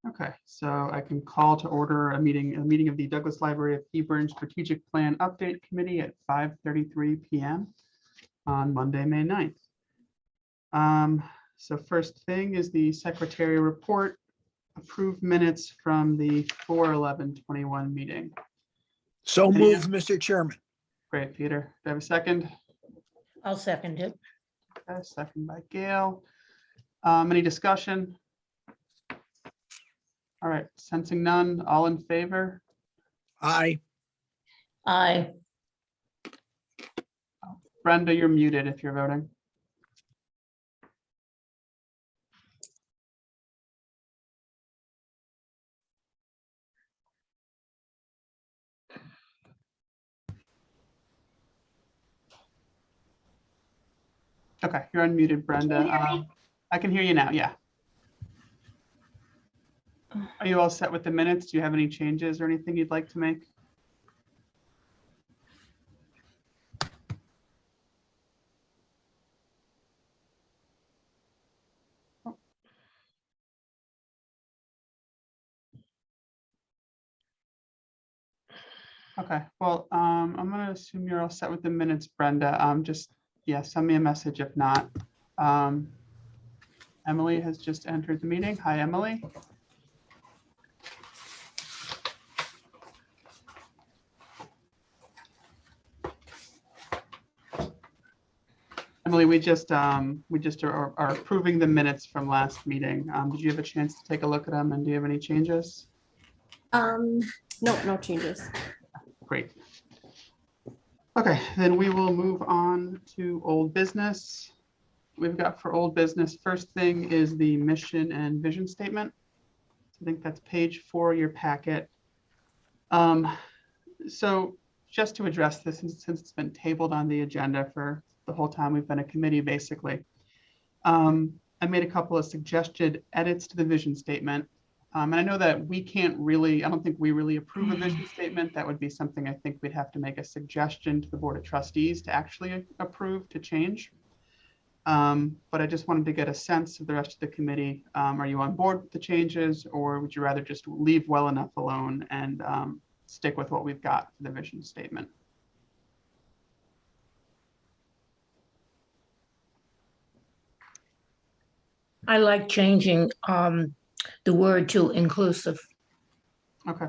Okay, so I can call to order a meeting of the Douglas Library of Hebron Strategic Plan Update Committee at 5:33 p.m. on Monday, May 9th. So first thing is the secretary report, approved minutes from the 4/11/21 meeting. So moved, Mr. Chairman. Great, Peter. Do I have a second? I'll second it. Okay, second by Gail. Any discussion? All right, sensing none, all in favor? Aye. Aye. Brenda, you're muted if you're voting. Okay, you're unmuted, Brenda. Can you hear me? I can hear you now, yeah. Are you all set with the minutes? Do you have any changes or anything you'd like to make? Okay, well, I'm going to assume you're all set with the minutes, Brenda. Yeah, send me a message if not. Emily has just entered the meeting. Hi, Emily. Emily, we just are approving the minutes from last meeting. Did you have a chance to take a look at them, and do you have any changes? No changes. Great. Okay, then we will move on to old business. We've got for old business, first thing is the mission and vision statement. I think that's page 4 of your packet. So just to address this, since it's been tabled on the agenda for the whole time we've been a committee, basically, I made a couple of suggested edits to the vision statement. And I know that we can't really, I don't think we really approve a vision statement. That would be something I think we'd have to make a suggestion to the Board of Trustees to actually approve, to change. But I just wanted to get a sense of the rest of the committee. Are you on board with the changes, or would you rather just leave well enough alone and stick with what we've got for the vision statement? I like changing the word to inclusive. Okay.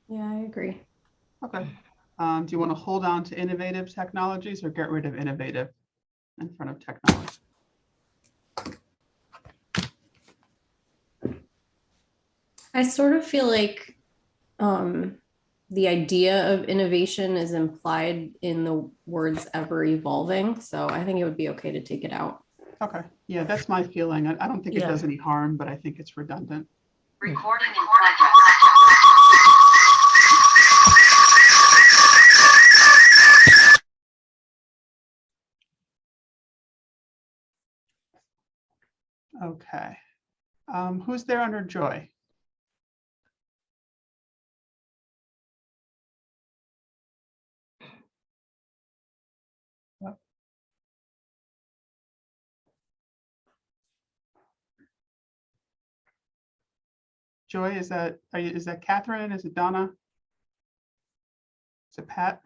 Yeah, I agree. Okay. Do you want to hold on to innovative technologies or get rid of innovative in front of technology? I sort of feel like the idea of innovation is implied in the words ever evolving. So I think it would be okay to take it out. Okay. Yeah, that's my feeling. I don't think it Yeah. does any harm, but I think it's redundant. Recording in progress. Okay. Who's there under Joy? Joy, is that Catherine? Is it Donna? Is it Pat?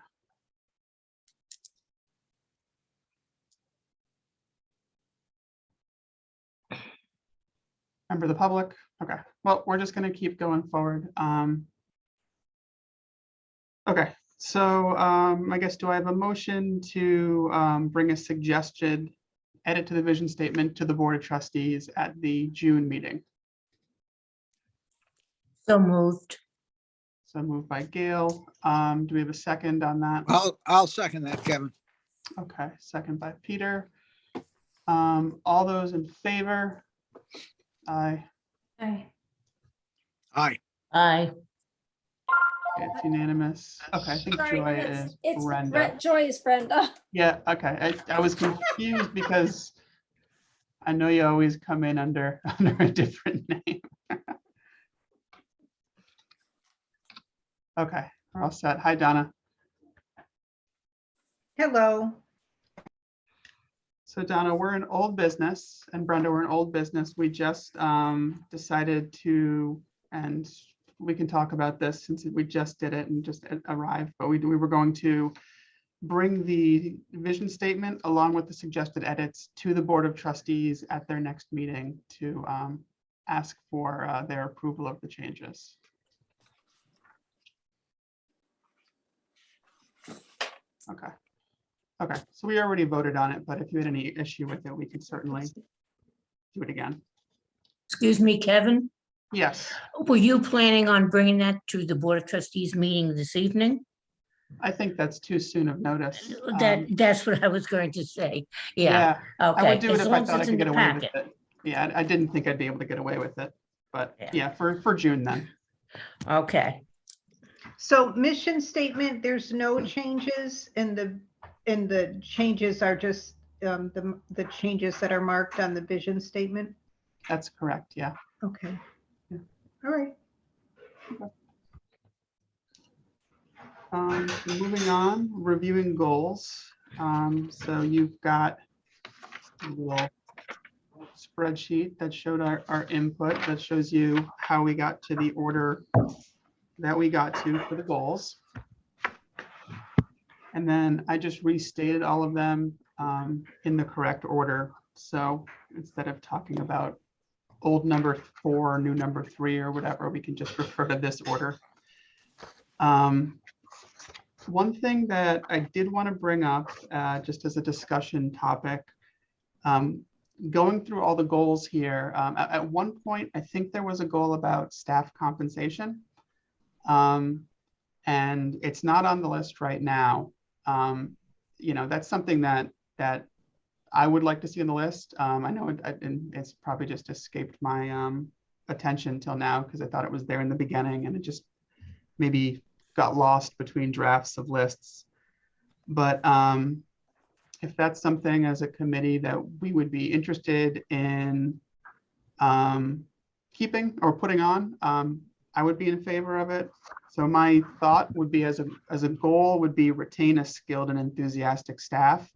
Member of the public? Okay, well, we're just going to keep going forward. Okay, so I guess, do I have a motion to bring a suggested edit to the vision statement to the Board of Trustees at the June meeting? So moved. So moved by Gail. Do we have a second on that? I'll second that, Kevin. Okay, second by Peter. All those in favor? Aye. Aye. Aye. Aye. It's unanimous. Okay, I think Joy is Brenda. Joy is Brenda. Yeah, okay. I was confused because I know you always come in under a different name. Okay, we're all set. Hi, Donna. Hello. So Donna, we're in old business, and Brenda, we're in old business. We just decided to and we can talk about this since we just did it and just arrived, but we were going to bring the vision statement along with the suggested edits to the Board of Trustees at their next meeting to ask for their approval of the changes. Okay. Okay, so we already voted on it, but if you had any issue with it, we could certainly do it again. Excuse me, Kevin, Yes, were you planning on bringing that to the Board of Trustees meeting this evening? I think that's too soon of notice. That's what I was going to say. Yeah, Yeah, I would okay. do it As if I long as thought I it's could in get the away with packet. it. Yeah, I didn't think I'd be able to get away with it, but Yeah. yeah, for June then. Okay, So mission statement, there's no changes and the changes are just the changes that are marked on the vision statement. That's correct, yeah. Okay. Yeah. All right. So moving on, reviewing goals. So you've got a little spreadsheet that showed our input that shows you how we got to the order that we got to for the goals. And then I just restated all of them in the correct order. So instead of talking about old number 4, new number 3 or whatever, we can just refer to this order. One thing that I did want to bring up just as a discussion topic, going through all the goals here, at one point, I think there was a goal about staff compensation. And it's not on the list right now. You know, that's something that I would like to see on the list. I know it's probably just escaped my attention till now because I thought it was there in the beginning and it just maybe got lost between drafts of lists. But if that's something as a committee that we would be interested in keeping or putting on, I would be in favor of it. So my thought would be as a goal would be retain a skilled and enthusiastic staff.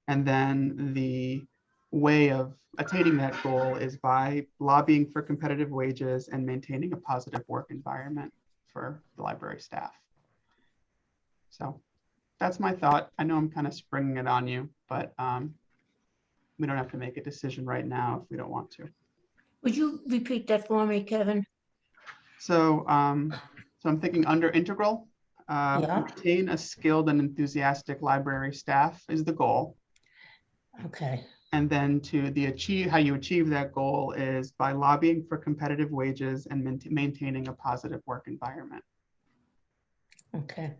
And then the way of attaining that goal is by lobbying for competitive wages and maintaining a positive work environment for the library staff. So that's my thought. I know I'm kind of springing it on you, but we don't have to make a decision right now if we don't want to. would you repeat that for me, Kevin? So, so I'm thinking under integral, Yeah. retain a skilled and enthusiastic library staff is the goal. Okay, And then how you achieve that goal is by lobbying for competitive wages and maintaining a positive work environment. okay.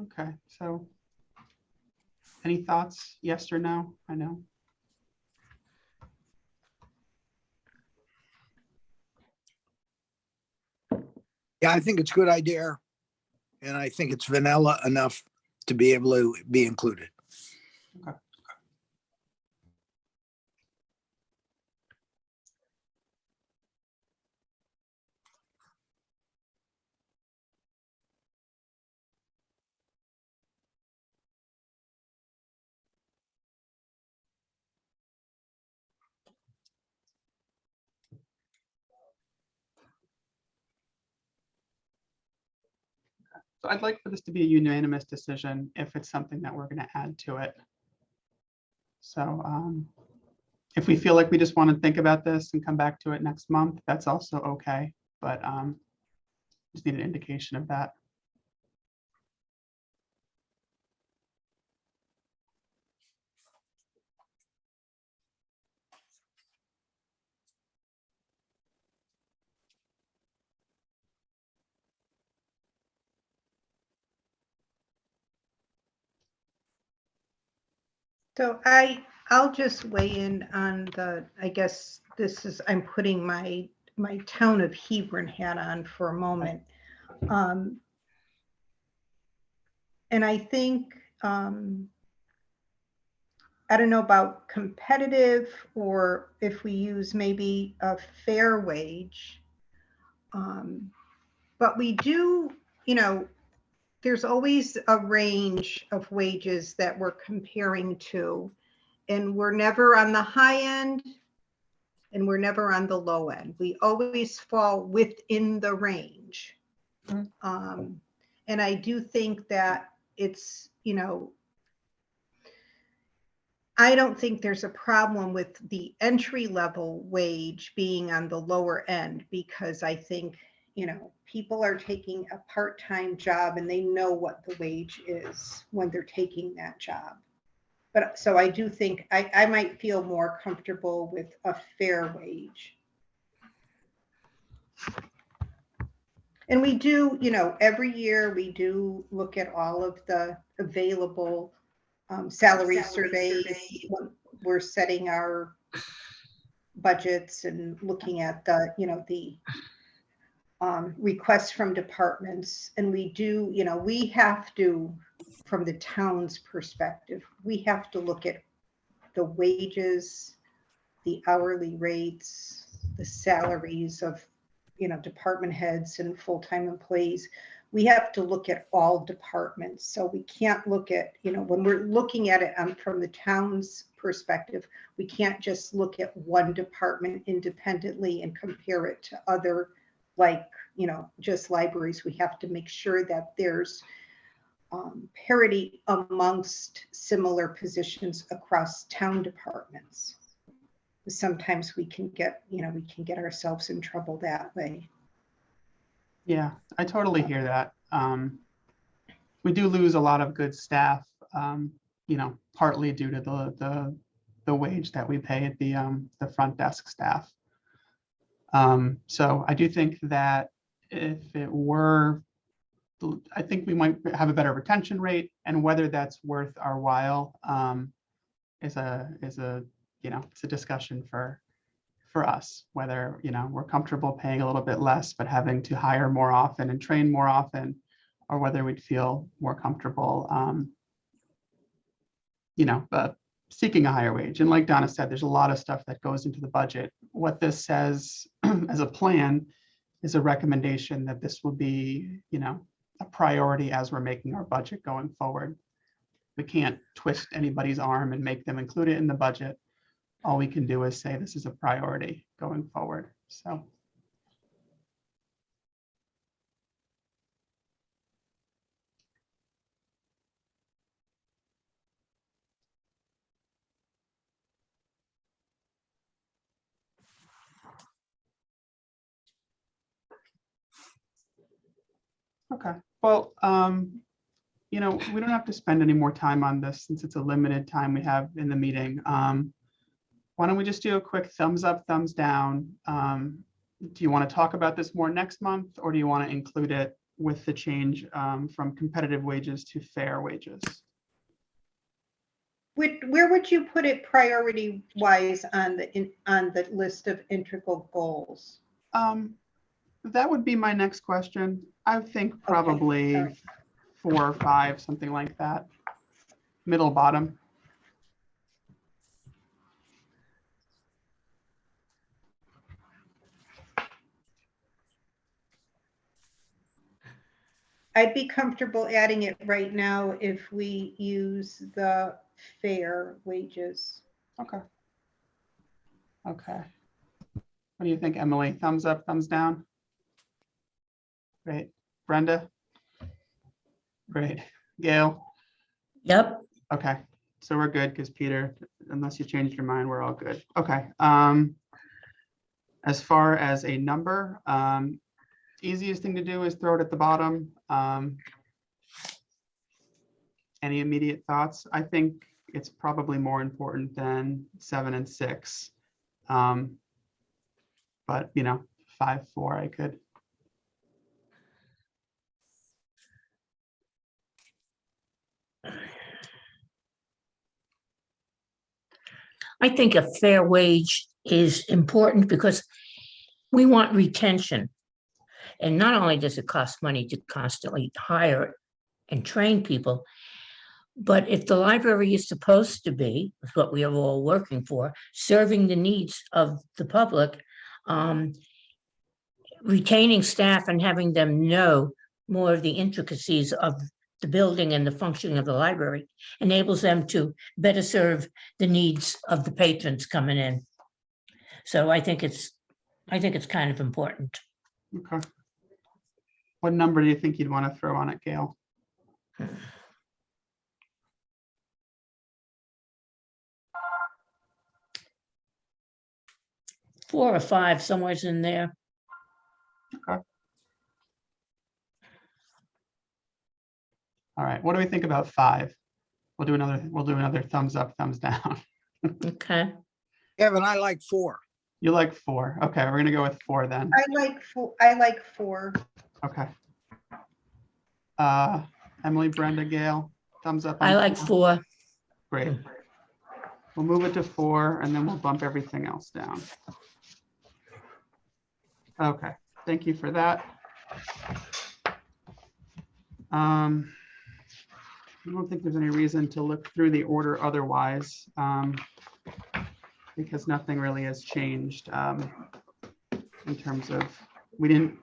Okay, so any thoughts, yes or no? I know. Yeah, I think it's a good idea. And I think it's vanilla enough to be able to be included. So I'd like for this to be a unanimous decision if it's something that we're going to add to it. So if we feel like we just want to think about this and come back to it next month, that's also okay. But just need an indication of that. So I'll just weigh in on I guess I'm putting my town of Hebron hat on for a moment. And I think I don't know about competitive or if we use maybe a fair wage. But we do, there's always a range of wages that we're comparing to, and we're never on the high end and we're never on the low end. We always fall within the range. And I do think that it's, I don't think there's a problem with the entry level wage being on the lower end, because I think, people are taking a part-time job and they know what the wage is when they're taking that job. But so I do think I might feel more comfortable with a fair wage. And we do, every year we do look at all of the available salary surveys when we're setting our budgets and looking at the, the requests from departments. And we do, we have to, from the town's perspective, we have to look at the wages, the hourly rates, the salaries of, department heads and full-time employees. We have to look at all departments. So we can't look at, when we're looking at it from the town's perspective, we can't just look at one department independently and compare it to other, like, just libraries. We have to make sure that there's parity amongst similar positions across town departments. Sometimes we can get, ourselves in trouble that way. Yeah, I totally hear that. We do lose a lot of good staff, partly due to the wage that we pay at the front desk staff. So I do think that if it were, I think we might have a better retention rate, and whether that's worth our while is a it's a discussion for us, whether we're comfortable paying a little bit less but having to hire more often and train more often, or whether we'd feel more comfortable seeking a higher wage. And like Donna said, there's a lot of stuff that goes into the budget. What this says as a plan is a recommendation that this will be, a priority as we're making our budget going forward. We can't twist anybody's arm and make them include it in the budget. All we can do is say this is a priority going forward. So. Okay, well, we don't have to spend any more time on this since it's a limited time we have in the meeting. Why don't we just do a quick thumbs up, thumbs down? Do you want to talk about this more next month, or do you want to include it with the change from competitive wages to fair wages? Where would you put it priority wise on the list of integral goals? That would be my next question. I think probably Okay. 4 or 5, something like that. Middle bottom. I'd be comfortable adding it right now if we use the fair wages. Okay. Okay. What do you think, Emily? Thumbs up, thumbs down? Great. Brenda? Great. Gail? Yep. Okay. So we're good because Peter, unless you changed your mind, we're all good. Okay. As far as a number, easiest thing to do is throw it at the bottom. Any immediate thoughts? I think it's probably more important than 7 and 6. But 5, 4, I could. I think a fair wage is important because we want retention. And not only does it cost money to constantly hire and train people, But if the library is supposed to be, is what we are all working for, serving the needs of the public, retaining staff and having them know more of the intricacies of the building and the functioning of the library enables them to better serve the needs of the patrons coming in. So I think it's kind of important. Okay. What number do you think you'd want to throw on it, Gail? Four or five, somewhere's in there. Okay. All right. What do we think about 5? We'll do another thumbs up, thumbs down. Okay. Kevin, I like 4. You like 4. Okay, we're gonna go with 4 then. I like 4. Okay. Emily, Brenda, Gail, thumbs up. I on like 4. Great. We'll move it to 4 and then we'll bump everything else down. Okay, thank you for that. I don't think there's any reason to look through the order otherwise, because nothing really has changed in terms of, we didn't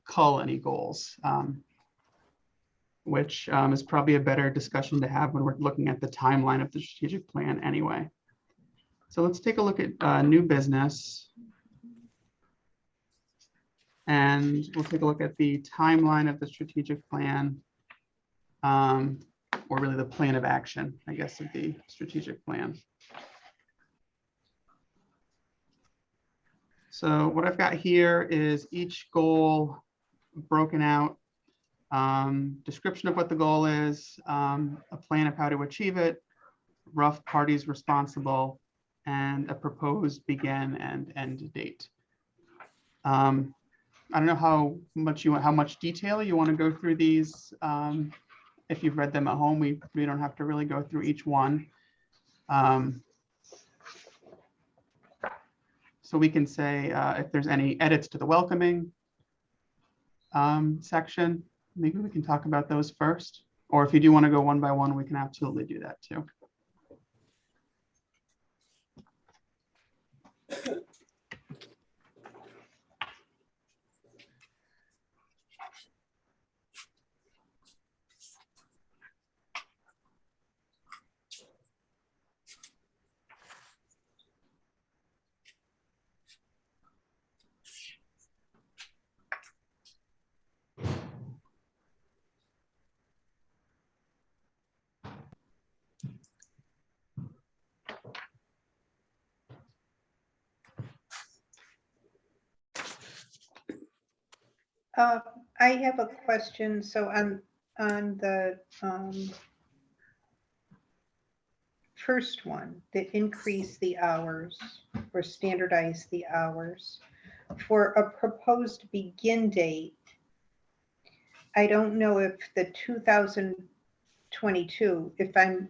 cull any goals, which is probably a better discussion to have when we're looking at the timeline of the strategic plan anyway. So let's take a look at new business. And we'll take a look at the timeline of the strategic plan, or really the plan of action, I guess, of the strategic plan. So what I've got here is each goal broken out, description of what the goal is, a plan of how to achieve it, rough parties responsible, and a proposed begin and end date. I don't know how much detail you want to go through these. If you've read them at home, we don't have to really go through each one. So we can say if there's any edits to the welcoming section, maybe we can talk about those first. Or if you do want to go one by one, we can absolutely do that too. I have a question. So on the first one, that increase the hours or standardize the hours for a proposed begin date. I don't know if the 2022, if I'm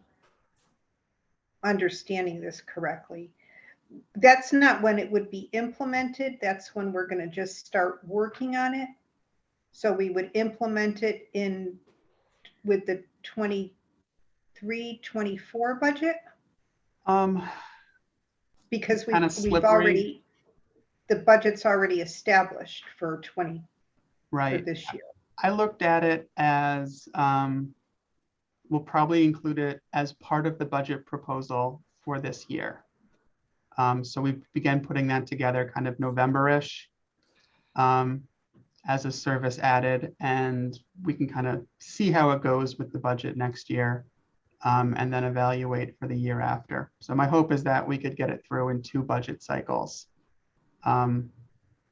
understanding this correctly, that's not when it would be implemented. That's when we're going to just start working on it. So we would implement it with the 23-24 budget. Because we've already, the budget's already established for Right. for this year. I looked at it as we'll probably include it as part of the budget proposal for this year. So we began putting that together kind of November-ish as a service added, and we can kind of see how it goes with the budget next year and then evaluate for the year after. So my hope is that we could get it through in 2 budget cycles.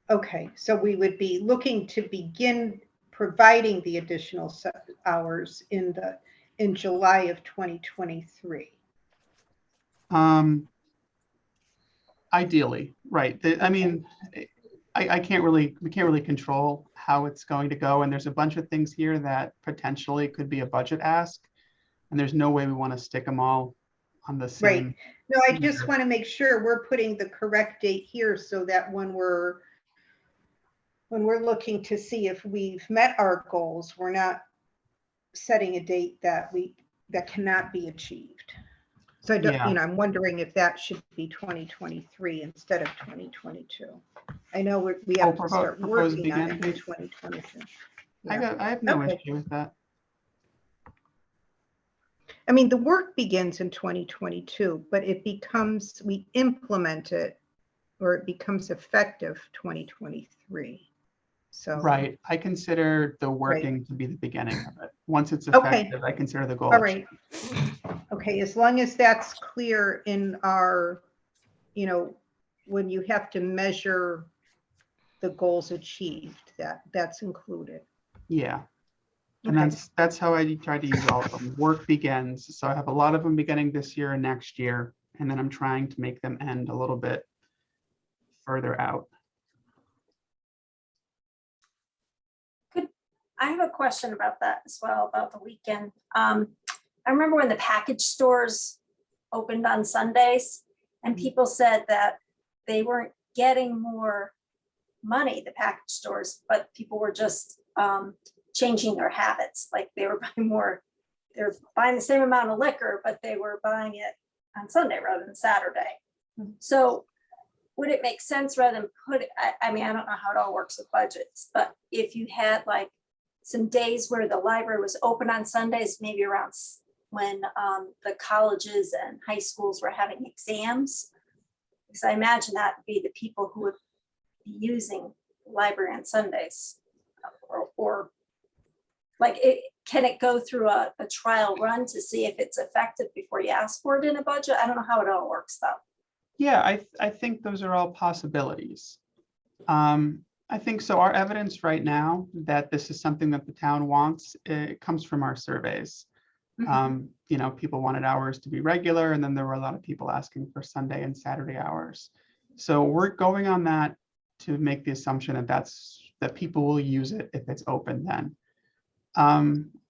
Okay, so we would be looking to begin providing the additional hours in July of 2023. Ideally, right. I mean, we can't really control how it's going to go. And there's a bunch of things here that potentially could be a budget ask. And there's no way we want to stick them all on the same. Right. No, I just want to make sure we're putting the correct date here so that when we're looking to see if we've met our goals, we're not setting a date that cannot be achieved. So I don't, Yeah. I'm wondering if that should be 2023 instead of 2022. I know we have to start proposed working on begin it in date? 2022. I Yeah. have no Okay. issue with that. I mean, the work begins in 2022, but we implement it, or it becomes effective 2023. So. Right. I consider the working to be the beginning of it. Once it's Okay. effective, I consider the goal All achieved. right. Okay, as long as that's clear in our, when you have to measure the goals achieved, that's included. Yeah. And Okay. that's how I try to use all of them. Work begins. So I have a lot of them beginning this year and next year, and then I'm trying to make them end a little bit further out. I have a question about that as well, about the weekend. I remember when the package stores opened on Sundays and people said that they weren't getting more money, the package stores, but people were just changing their habits. Like they were they're buying the same amount of liquor, but they were buying it on Sunday rather than Saturday. So would it make sense rather than put it, I mean, I don't know how it all works with budgets, but if you had like some days where the library was open on Sundays, maybe around when the colleges and high schools were having exams, because I imagine that would be the people who would be using the library on Sundays, or like can it go through a trial run to see if it's effective before you ask for it in a budget? I don't know how it all works though. Yeah, I think those are all possibilities. I think so. Our evidence right now that this is something that the town wants, it comes from our surveys. People wanted hours to be regular, and then there were a lot of people asking for Sunday and Saturday hours. So we're going on that to make the assumption that people will use it if it's open then.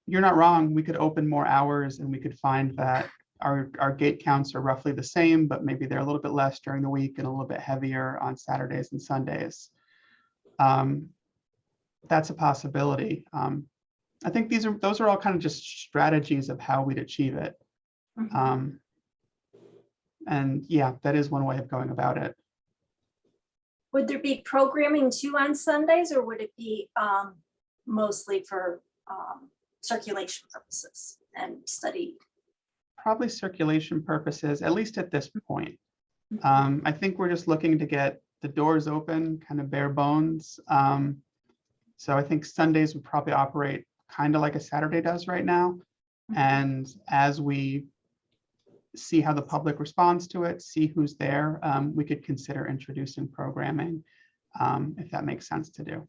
You're not wrong. We could open more hours and we could find that our gate counts are roughly the same, but maybe they're a little bit less during the week and a little bit heavier on Saturdays and Sundays. That's a possibility. I think those are all kind of just strategies of how we'd achieve it. And yeah, that is one way of going about it. Would there be programming too on Sundays, or would it be mostly for circulation purposes and study? Probably circulation purposes, at least at this point. I think we're just looking to get the doors open, kind of bare bones. So I think Sundays would probably operate kind of like a Saturday does right now. And as we see how the public responds to it, see who's there, we could consider introducing programming, if that makes sense to do.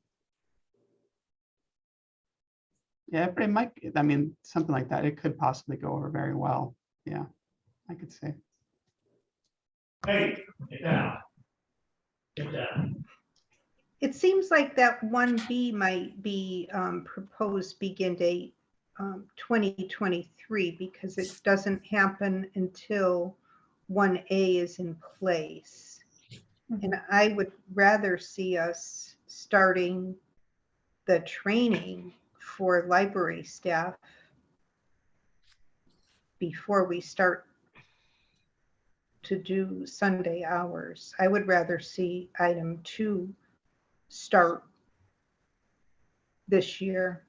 Yeah, it might, I mean, something like that. It could possibly go over very well. Yeah, I could say. Hey, get down. Get down. It seems like that 1B might be proposed begin date 2023, because it doesn't happen until 1A is in place. And I would rather see us starting the training for library staff before we start to do Sunday hours. I would rather see item 2 start this year.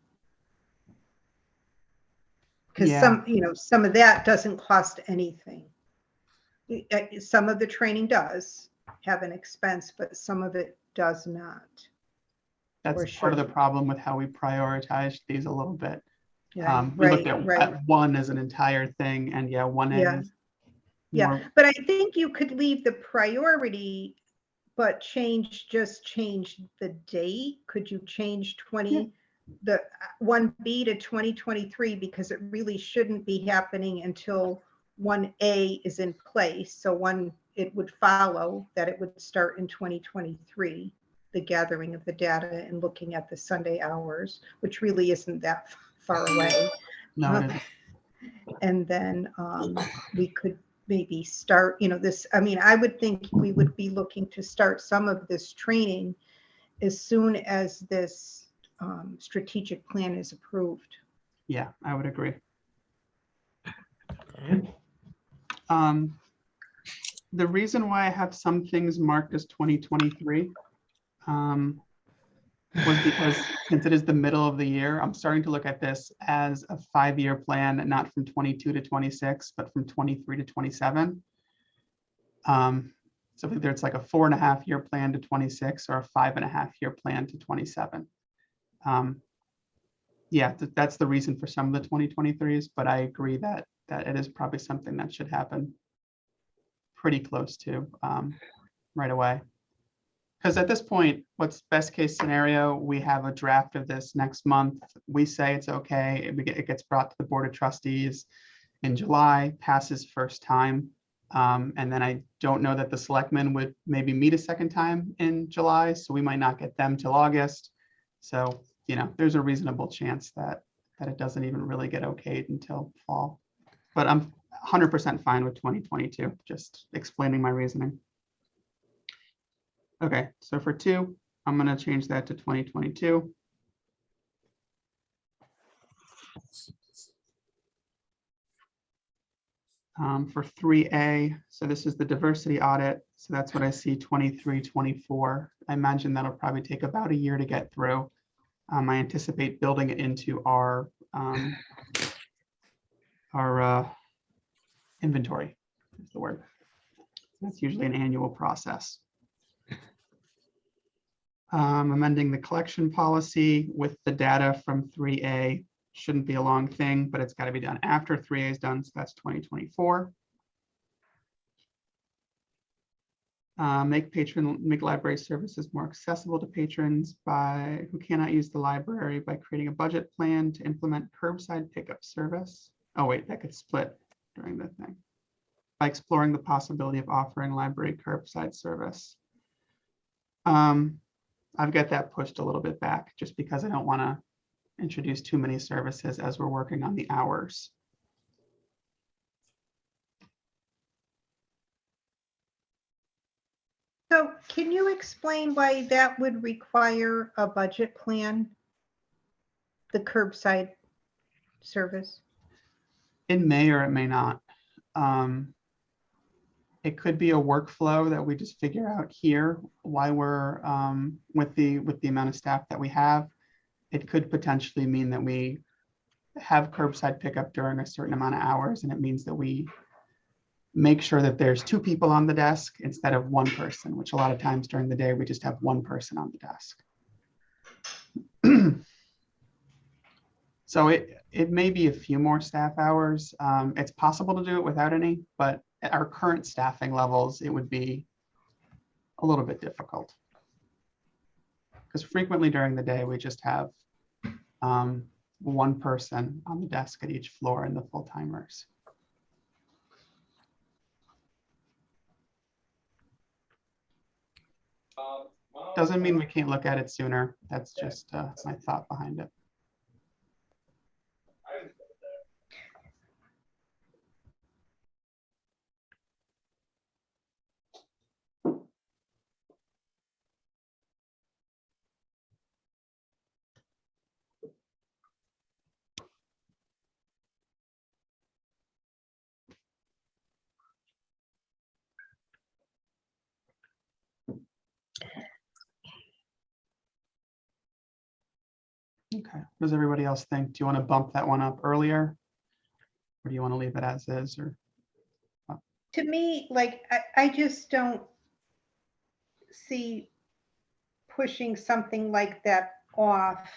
Because some of that doesn't cost anything. Some of the training does have an expense, but some of it does not. That's part of the problem with how we prioritize these a little bit. Yeah, We looked at one as an entire thing, and yeah, 1A. Yeah, but I think you could leave the priority, but change the date. Could you change the 1B to 2023, because it really shouldn't be happening until 1A is in place. So it would follow that it would start in 2023, the gathering of the data and looking at the Sunday hours, which really isn't that far away. No, and then we could maybe start, I would think we would be looking to start some of this training as soon as this strategic plan is approved. Yeah, I would agree. Okay. The reason why I have some things marked as 2023 was because since it is the middle of the year, I'm starting to look at this as a 5-year plan, not from 22 to 26, but from 23 to 27. So either it's like a 4.5-year plan to 26 or a 5.5-year plan to 27. Yeah, that's the reason for some of the 2023s, but I agree that it is probably something that should happen pretty close to right away. Because at this point, what's best case scenario? We have a draft of this next month. We say it's okay. It gets brought to the Board of Trustees in July, passes first time. And then I don't know that the selectmen would maybe meet a second time in July, so we might not get them till August. So, you know, there's a reasonable chance that it doesn't even really get okayed until fall. But I'm 100% fine with 2022, just explaining my reasoning. Okay, so for 2, I'm going to change that to 2022. For 3A, so this is the diversity audit. So that's what I see 23, 24. I imagine that'll probably take about a year to get through. I anticipate building it into our inventory is the word. That's usually an annual process. Amending the collection policy with the data from 3A shouldn't be a long thing, but it's got to be done after 3A is done, so that's 2024. Make library services more accessible to patrons who cannot use the library by creating a budget plan to implement curbside pickup service. Oh wait, that could split during the thing. By exploring the possibility of offering library curbside service. I've got that pushed a little bit back just because I don't want to introduce too many services as we're working on the hours. So can you explain why that would require a budget plan? The curbside service? It may or it may not. It could be a workflow that we just figure out here while we're with the amount of staff that we have. It could potentially mean that we have curbside pickup during a certain amount of hours, and it means that we make sure that there's 2 people on the desk instead of 1 person, which a lot of times during the day we just have 1 person on the desk. So it may be a few more staff hours. It's possible to do it without any, but at our current staffing levels, it would be a little bit difficult. Because frequently during the day, we just have 1 person on the desk at each floor and the full timers. Doesn't mean we can't look at it sooner. That's just my thought behind it. Okay, what does everybody else think? Do you want to bump that one up earlier? Or do you want to leave it as is? Or To me, like, I just don't see pushing something like that off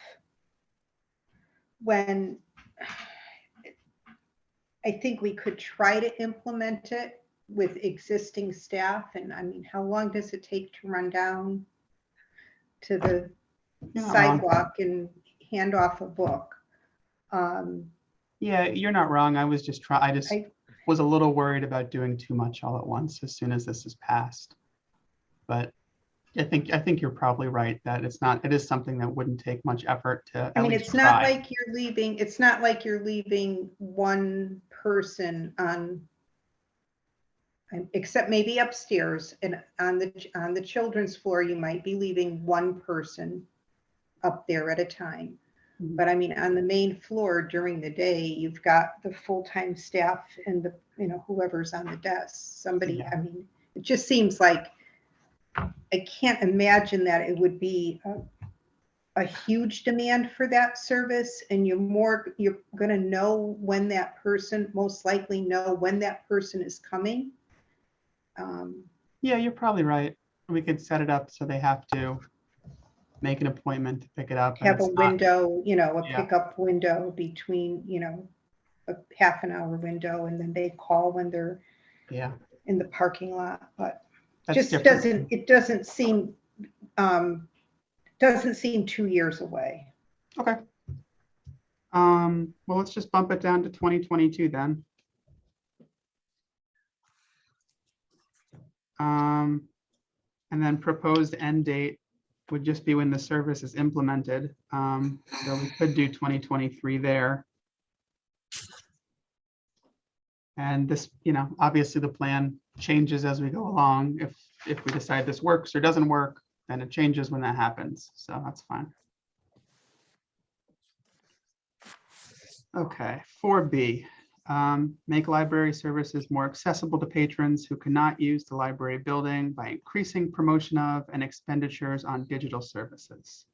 when I think we could try to implement it with existing staff. And I mean, how long does it take to run down to the sidewalk and hand off a book? Yeah, you're not wrong. I was just trying. I was a little worried about doing too much all at once as soon as this is passed. But I think you're probably right that it is something that wouldn't take much effort to. I mean, it's not like you're leaving 1 person on, except maybe upstairs, and on the children's floor, you might be leaving 1 person up there at a time. But I mean, on the main floor during the day, you've got the full-time staff and the, you know, whoever's on the desk, somebody, Yeah. I mean, it just seems like, I can't imagine that it would be a huge demand for that service, and you're gonna know when that person, most likely know when that person is coming. Yeah, you're probably right. We could set it up so they have to make an appointment to pick it up. and Have a it's not- window, you know, a Yeah. pickup window between, you know, a half an hour window, and then they call when they're Yeah, in the parking lot, but that's just different. it doesn't seem 2 years away. Okay. Well, let's just bump it down to 2022 then. And then proposed end date would just be when the service is implemented. So we could do 2023 there. And this, you know, obviously the plan changes as we go along. If we decide this works or doesn't work, then it changes when that happens. So that's fine. Okay, 4B, make library services more accessible to patrons who cannot use the library building by increasing promotion of and expenditures on digital services.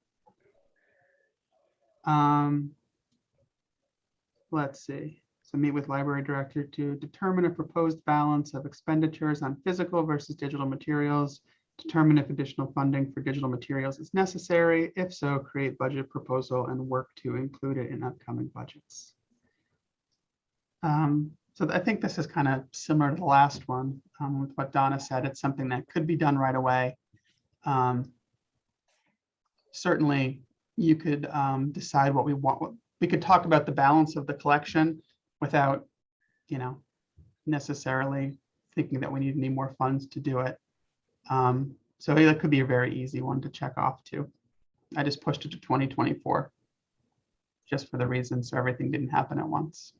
Let's see. So meet with library director to determine a proposed balance of expenditures on physical versus digital materials, determine if additional funding for digital materials is necessary. If so, create budget proposal and work to include it in upcoming budgets. So I think this is kind of similar to the last one with what Donna said. It's something that could be done right away. Certainly, you could decide what we want. We could talk about the balance of the collection without, you know, necessarily thinking that we need any more funds to do it. So that could be a very easy one to check off too. I just pushed it to 2024 just for the reason so everything didn't happen at once.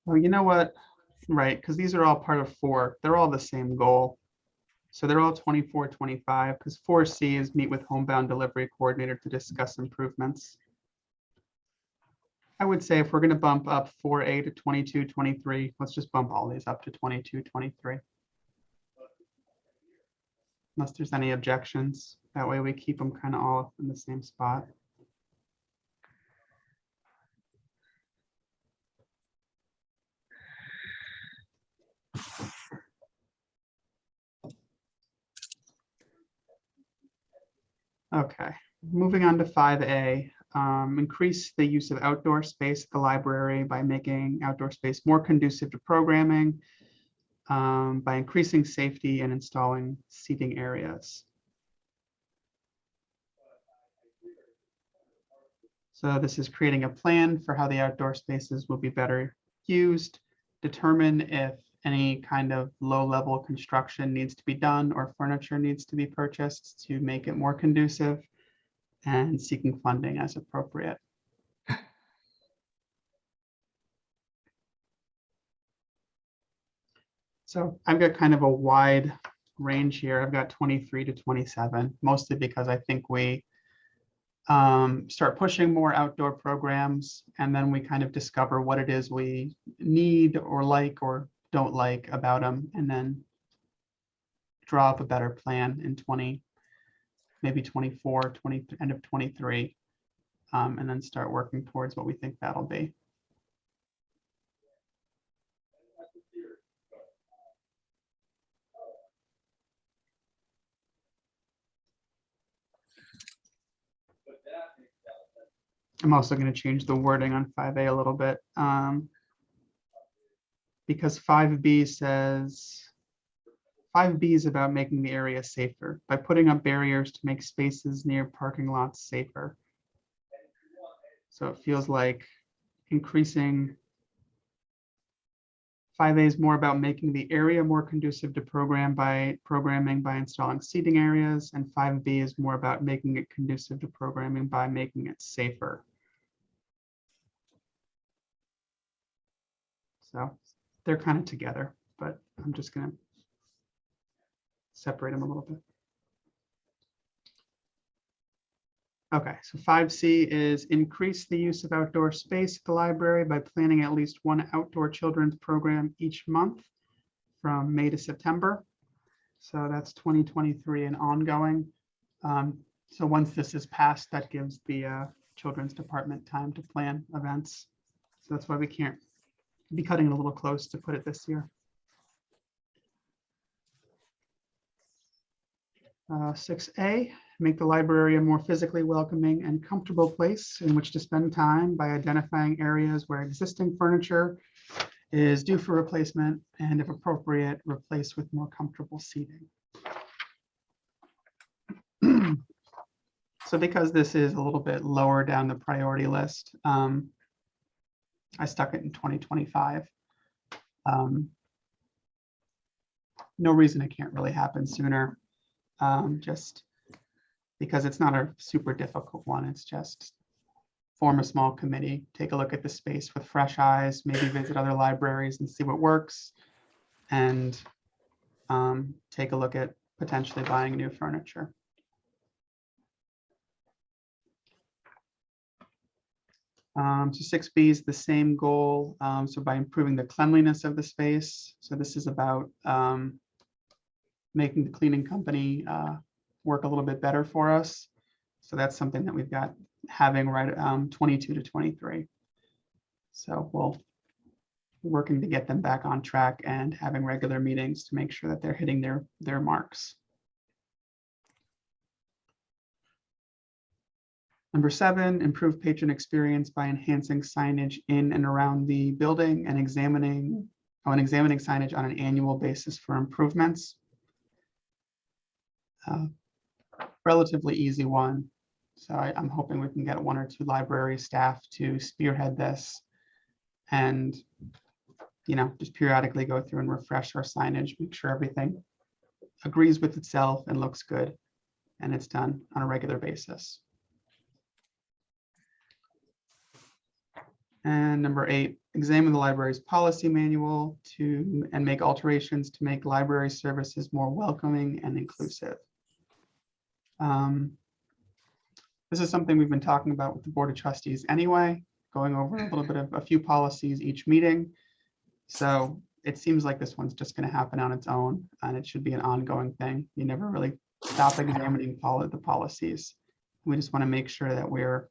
Well, you know what? Right, because these are all part of 4. They're all the same goal. So they're all 24, 25, because 4C is meet with homebound delivery coordinator to discuss improvements. I would say if we're going to bump up 4A to 22, 23, let's just bump all these up to 22, 23. Unless there's any objections. That way we keep them kind of all in the same spot. Okay, moving on to 5A, increase the use of outdoor space at the library by making outdoor space more conducive to programming, by increasing safety and installing seating areas. So this is creating a plan for how the outdoor spaces will be better used, determine if any kind of low-level construction needs to be done or furniture needs to be purchased to make it more conducive, and seeking funding as appropriate. So I've got kind of a wide range here. I've got 23 to 27, mostly because I think we start pushing more outdoor programs, and then we kind of discover what it is we need or like or don't like about them, and then draw up a better plan in 20, maybe 24, 20, end of 23, and then start working towards what we think that'll be. I'm also going to change the wording on 5A a little bit, because 5B says, 5B is about making the area safer by putting up barriers to make spaces near parking lots safer. So it feels like increasing 5A is more about making the area more conducive to programming by installing seating areas, and 5B is more about making it conducive to programming by making it safer. So they're kind of together, but I'm just going to separate them a little bit. Okay, so 5C is increase the use of outdoor space at the library by planning at least one outdoor children's program each month from May to September. So that's 2023 and ongoing. So once this is passed, that gives the children's department time to plan events. So that's why we can't be cutting it a little close to put it this year. 6A, make the library a more physically welcoming and comfortable place in which to spend time by identifying areas where existing furniture is due for replacement and, if appropriate, replace with more comfortable seating. So because this is a little bit lower down the priority list, I stuck it in 2025. No reason it can't really happen sooner. Just because it's not a super difficult one. It's just form a small committee, take a look at the space with fresh eyes, maybe visit other libraries and see what works, and take a look at potentially buying new furniture. So 6B is the same goal. So by improving the cleanliness of the space. So this is about making the cleaning company work a little bit better for us. So that's something that we've got having right 22 to 23. So we'll be working to get them back on track and having regular meetings to make sure that they're hitting their marks. Number 7, improve patron experience by enhancing signage in and around the building and examining signage on an annual basis for improvements. Relatively easy one. So I'm hoping we can get 1 or 2 library staff to spearhead this and, just periodically go through and refresh our signage, make sure everything agrees with itself and looks good, and it's done on a regular basis. And number 8, examine the library's policy manual and make alterations to make library services more welcoming and inclusive. This is something we've been talking about with the Board of Trustees anyway, going over a little bit of a few policies each meeting. So it seems like this one's just going to happen on its own, and it should be an ongoing thing. You never really stop examining the policies. We just want to make sure that we're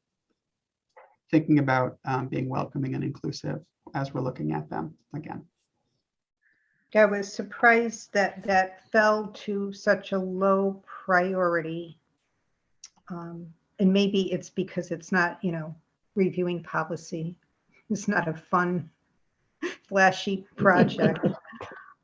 thinking about being welcoming and inclusive as we're looking at them again. I was surprised that that fell to such a low priority. And maybe it's because it's not, reviewing policy. It's not a fun, flashy project.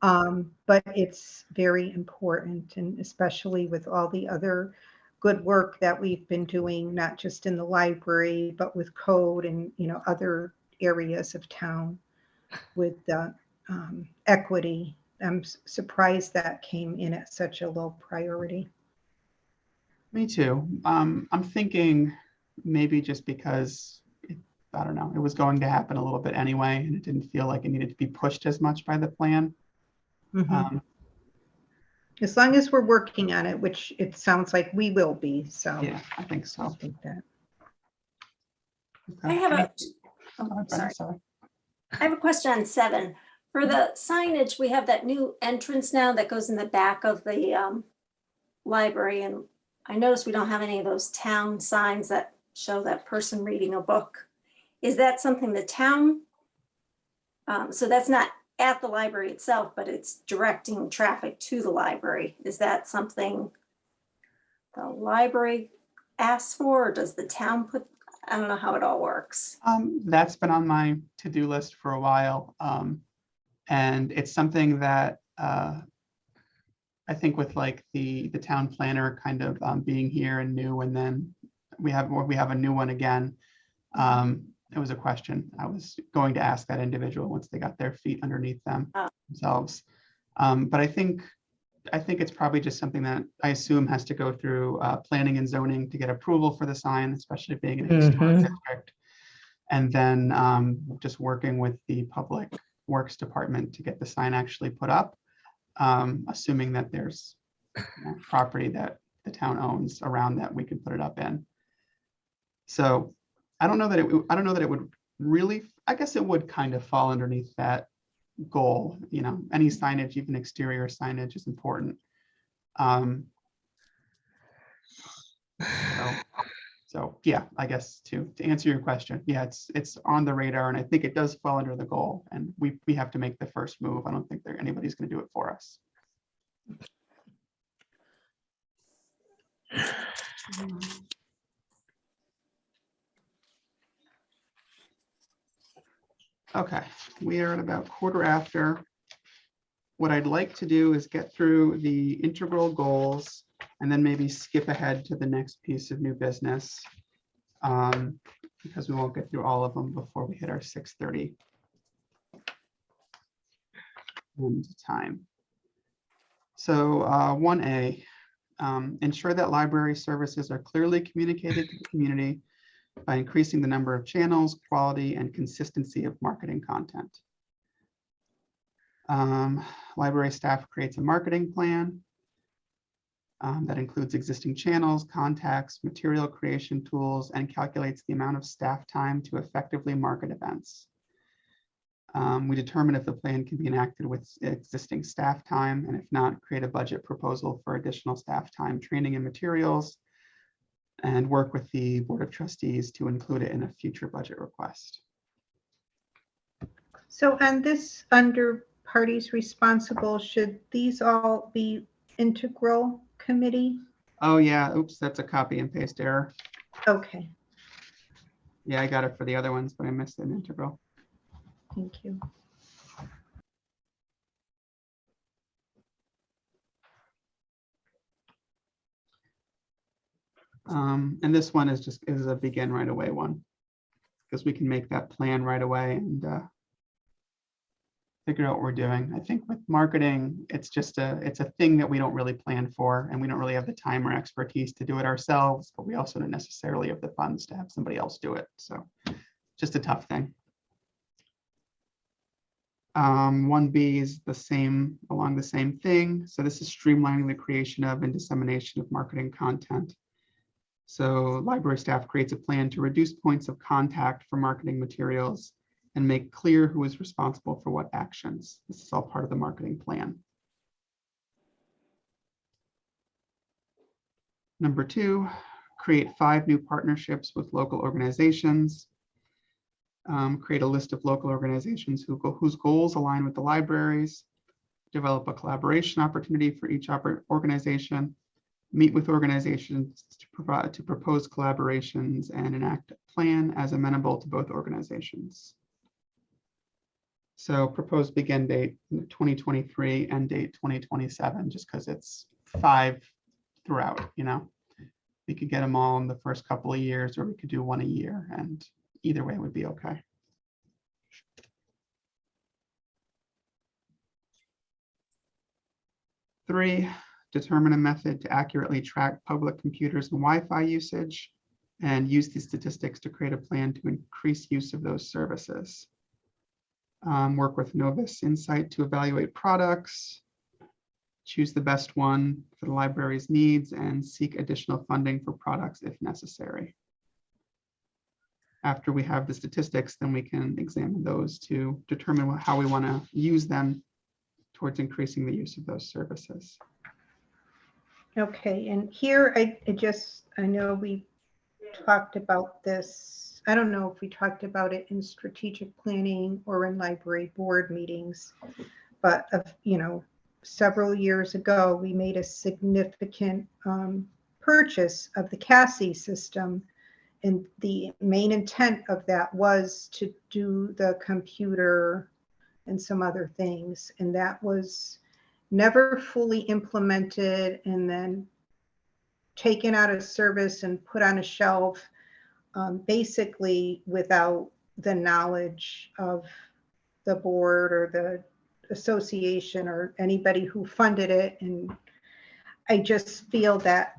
But it's very important, and especially with all the other good work that we've been doing, not just in the library, but with code and, other areas of town with equity. I'm surprised that came in at such a low priority. Me too. I'm thinking maybe just because, I don't know, it was going to happen a little bit anyway, and it didn't feel like it needed to be pushed as much by the plan. Mm-hmm. As long as we're working on it, which it sounds like we will be. So Yeah, I think so. I think that. I have a, oh, sorry. I have a question on 7. For the signage, we have that new entrance now that goes in the back of the library. And I noticed we don't have any of those town signs that show that person reading a book. Is that something the town, so that's not at the library itself, but it's directing traffic to the library. Is that something the library asks for, or does the town put, I don't know how it all works. That's been on my to-do list for a while. And it's something that I think with like the town planner kind of being here and new, and then we have a new one again. it was a question I was going to ask that individual once they got their feet underneath them themselves. But I think it's probably just something that I assume has to go through planning and zoning to get approval for the sign, especially being in a historic Mhm. district. And then just working with the public works department to get the sign actually put up, assuming that there's property that the town owns around that we can put it up in. So I don't know that it would really, I guess it would kind of fall underneath that goal. Any signage, even exterior signage, is important. So yeah, I guess to answer your question, yeah, it's on the radar, and I think it does fall under the goal, and we have to make the first move. I don't think anybody's going to do it for us. Okay, we are at about quarter after. What I'd like to do is get through the integral goals and then maybe skip ahead to the next piece of new business, because we won't get through all of them before we hit our 6:30 time. So 1A, ensure that library services are clearly communicated to the community by increasing the number of channels, quality, and consistency of marketing content. Library staff creates a marketing plan that includes existing channels, contacts, material creation tools, and calculates the amount of staff time to effectively market events. We determine if the plan can be enacted with existing staff time, and if not, create a budget proposal for additional staff time, training, and materials, and work with the Board of Trustees to include it in a future budget request. So on this, under parties responsible, should these all be integral committee? Oh yeah, oops, that's a copy and paste error. Okay, Yeah, I got it for the other ones, but I missed an integral. thank you. And this one is a begin right away one, because we can make that plan right away and figure out what we're doing. I think with marketing, it's a thing that we don't really plan for, and we don't really have the time or expertise to do it ourselves, but we also don't necessarily have the funds to have somebody else do it. So just a tough thing. 1B is along the same thing. So this is streamlining the creation of and dissemination of marketing content. So library staff creates a plan to reduce points of contact for marketing materials and make clear who is responsible for what actions. This is all part of the marketing plan. Number 2, create 5 new partnerships with local organizations. Create a list of local organizations whose goals align with the libraries. Develop a collaboration opportunity for each organization. Meet with organizations to propose collaborations and enact a plan as amenable to both organizations. So proposed begin date 2023, end date 2027, just because it's 5 throughout, We could get them all in the first couple of years, or we could do 1 a year, and either way would be okay. Three, determine a method to accurately track public computers and Wi-Fi usage, and use these statistics to create a plan to increase use of those services. Work with Novus Insight to evaluate products, choose the best one for the library's needs, and seek additional funding for products if necessary. After we have the statistics, then we can examine those to determine how we want to use them towards increasing the use of those services. Okay, and here I know we talked about this. I don't know if we talked about it in strategic planning or in library board meetings, but several years ago, we made a significant purchase of the Cassie system. And the main intent of that was to do the computer and some other things. And that was never fully implemented and then taken out of service and put on a shelf, basically without the knowledge of the board or the association or anybody who funded it. And I just feel that,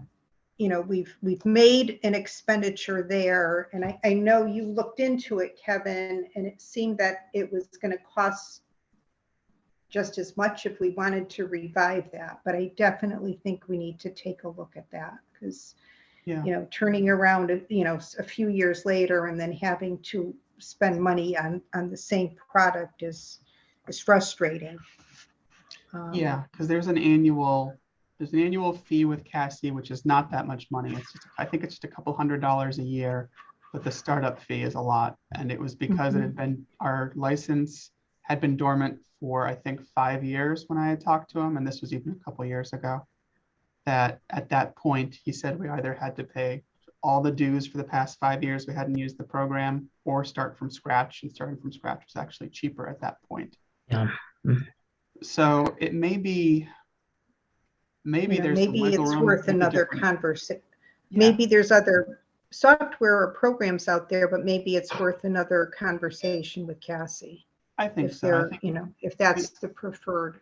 you know, we've made an expenditure there. And I know you looked into it, Kevin, and it seemed that it was going to cost just as much if we wanted to revive that. But I definitely think we need to take a look at that, because, Yeah. you know, turning around, you know, a few years later and then having to spend money on the same product is frustrating. Yeah, because there's an annual fee with Cassie, which is not that much money. It's just, I think it's just a couple $100s a year, but the startup fee is a lot. And it was because it had been, our license had been dormant for, I think, 5 years when I had talked to him. And this was even a couple years ago, that at that point, he said we either had to pay all the dues for the past 5 years we hadn't used the program, or start from scratch. And starting from scratch was actually cheaper at that point. Yeah. So it may be, maybe You know, there's some maybe wiggle it's room worth with the another different- conversation. Yeah, Maybe there's other software or programs out there, but maybe it's worth another conversation with Cassie. I think If so. I they're, think you know, if that's the preferred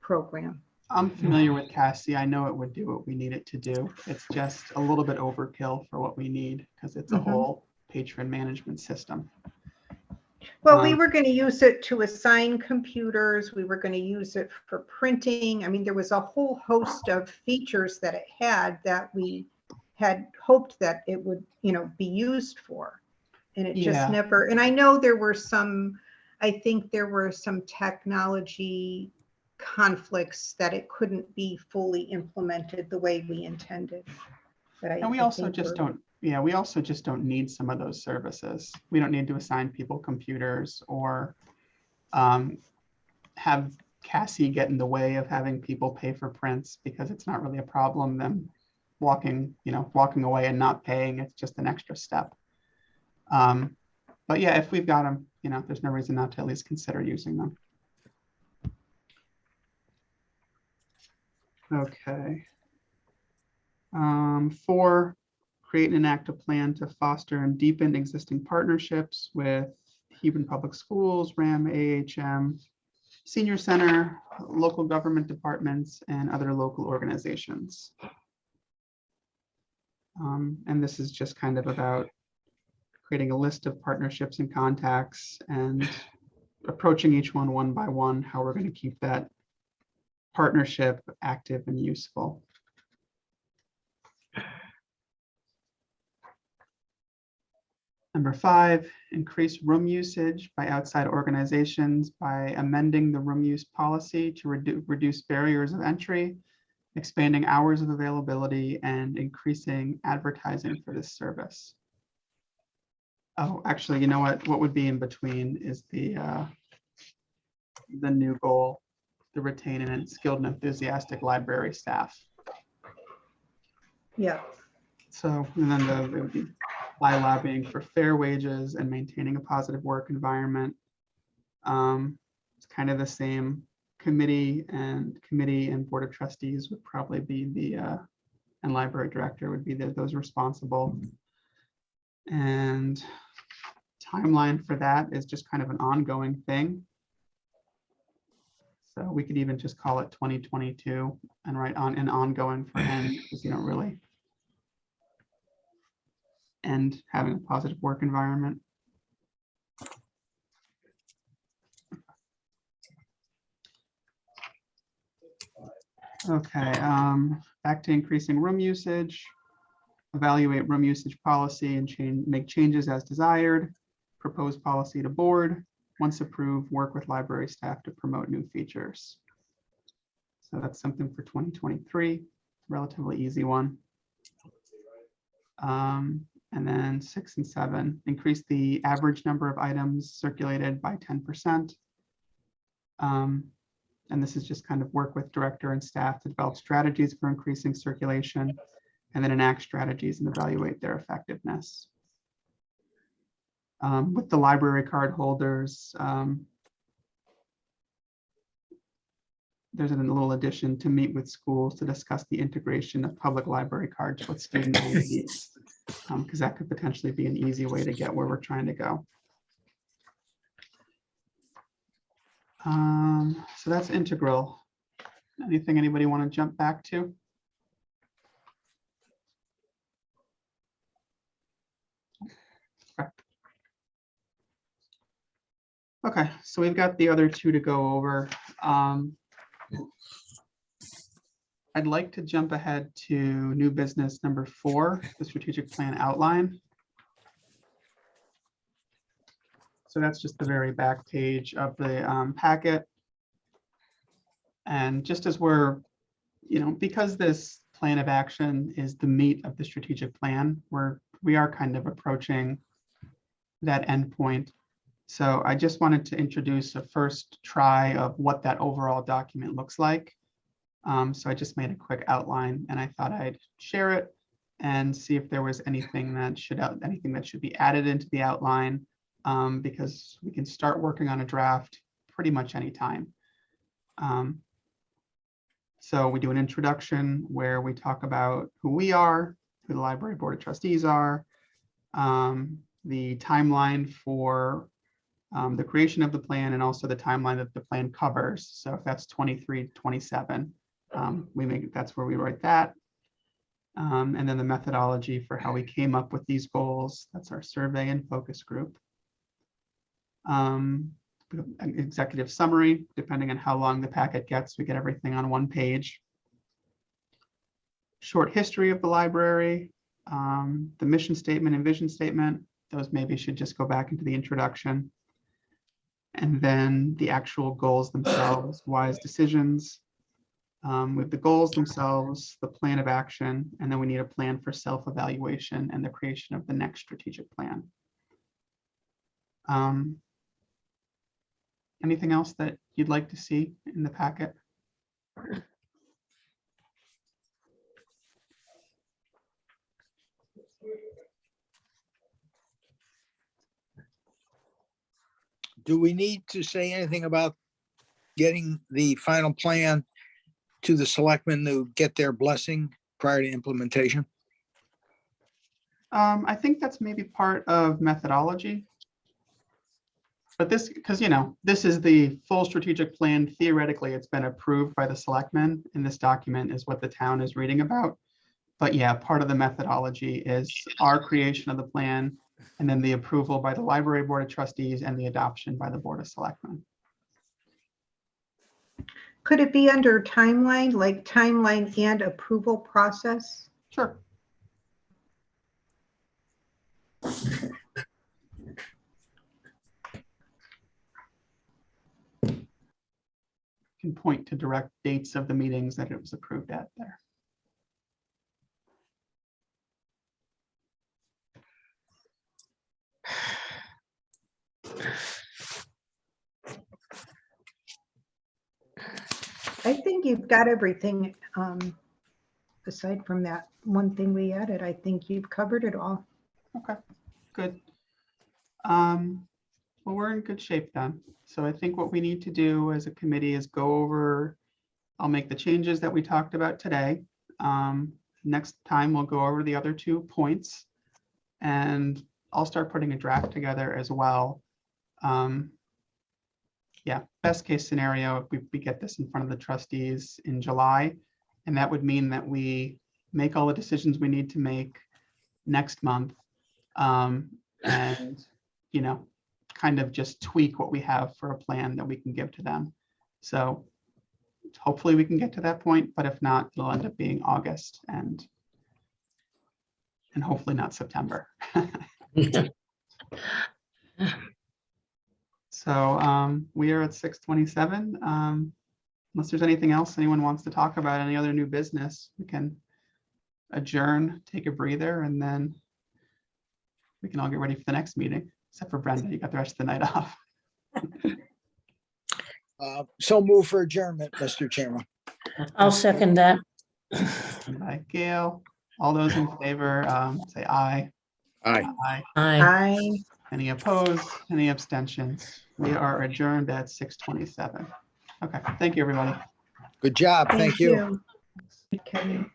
program. I'm familiar with Cassie. I know it would do what we need it to do. It's just a little bit overkill for what we need, because it's a whole patron management system. Well, we were going to use it to assign computers. We were going to use it for printing. I mean, there was a whole host of features that it had that we had hoped that it would, you know, be used for. And it just Yeah. never, and I know there were some, I think there were some technology conflicts that it couldn't be fully implemented the way we intended. But And we I also think just we're- don't, yeah, we also just don't need some of those services. We don't need to assign people computers, or have Cassie get in the way of having people pay for prints, because it's not really a problem. Them walking away and not paying, it's just an extra step. But yeah, if we've got them, you know, there's no reason not to at least consider using them. Okay. 4, create and enact a plan to foster and deepen existing partnerships with Hebron Public Schools, RAM, AHM, Senior Center, local government departments, and other local organizations. And this is just kind of about creating a list of partnerships and contacts and approaching each one by one, how we're going to keep that partnership active and useful. Number 5, increase room usage by outside organizations by amending the room use policy to reduce barriers of entry, expanding hours of availability, and increasing advertising for this service. Oh, actually, you know what would be in between is the new goal, to retain and skilled and enthusiastic library staff. Yeah. So, and then it would be by lobbying for fair wages and maintaining a positive work environment. It's kind of the same. Committee and board of trustees would probably be the and library director would be those responsible. And timeline for that is just kind of an ongoing thing. So we could even just call it 2022 and write on an ongoing for end, because you don't really end having a positive work environment. Okay, back to increasing room usage. Evaluate room usage policy and make changes as desired. Propose policy to board. Once approved, work with library staff to promote new features. So that's something for 2023, relatively easy one. And then 6 and 7, increase the average number of items circulated by 10%. And this is just kind of work with director and staff to develop strategies for increasing circulation, and then enact strategies and evaluate their effectiveness. With the library card holders, there's a little addition to meet with schools to discuss the integration of public library cards with student IDs, because that could potentially be an easy way to get where we're trying to go. So that's integral. Anything anybody want to jump back to? Okay, so we've got the other two to go over. I'd like to jump ahead to new business number 4, the strategic plan outline. So that's just the very back page of the packet. And just as we're, because this plan of action is the meat of the strategic plan, we are kind of approaching that endpoint. So I just wanted to introduce a first try of what that overall document looks like. So I just made a quick outline, and I thought I'd share it and see if there was anything that should be added into the outline, because we can start working on a draft pretty much anytime. So we do an introduction where we talk about who we are, who the Library Board of Trustees are, the timeline for the creation of the plan, and also the timeline that the plan covers. So if that's 23 to 27, that's where we write that. And then the methodology for how we came up with these goals. That's our survey and focus group. An executive summary, depending on how long the packet gets, we get everything on one page. Short history of the library, the mission statement and vision statement. Those maybe should just go back into the introduction. And then the actual goals themselves, wise decisions. With the goals themselves, the plan of action, and then we need a plan for self-evaluation and the creation of the next strategic plan. Anything else that you'd like to see in the packet? Do we need to say anything about getting the final plan to the selectmen to get their blessing prior to implementation? I think that's maybe part of methodology. But this, because this is the full strategic plan. Theoretically, it's been approved by the selectmen, and this document is what the town is reading about. But yeah, part of the methodology is our creation of the plan, and then the approval by the Library Board of Trustees and the adoption by the Board of Selectmen. Could it be under timeline, like timeline and approval process? Sure. Can point to direct dates of the meetings that it was approved at there. I think you've got everything. Aside from that one thing we added, I think you've covered it all. Okay, good. Well, we're in good shape then. So I think what we need to do as a committee is go over, I'll make the changes that we talked about today. Next time we'll go over the other 2 points, and I'll start putting a draft together as well. Yeah, best case scenario, we get this in front of the trustees in July, and that would mean that we make all the decisions we need to make next month, and kind of just tweak what we have for a plan that we can give to them. So hopefully we can get to that point, but if not, it'll end up being August and hopefully not September. So we are at 6:27. Unless there's anything else anyone wants to talk about, any other new business, we can adjourn, take a breather, and then we can all get ready for the next meeting. Except for Brenda, you got the rest of the night off. So move for adjournment, Mr. Chairman. I'll second that. By Gail, all those in favor, say aye. Aye. Aye. Aye. Any opposed? Any abstentions? We are adjourned at 6:27. Okay, thank you, everybody. Good job. Thank you. Kenny.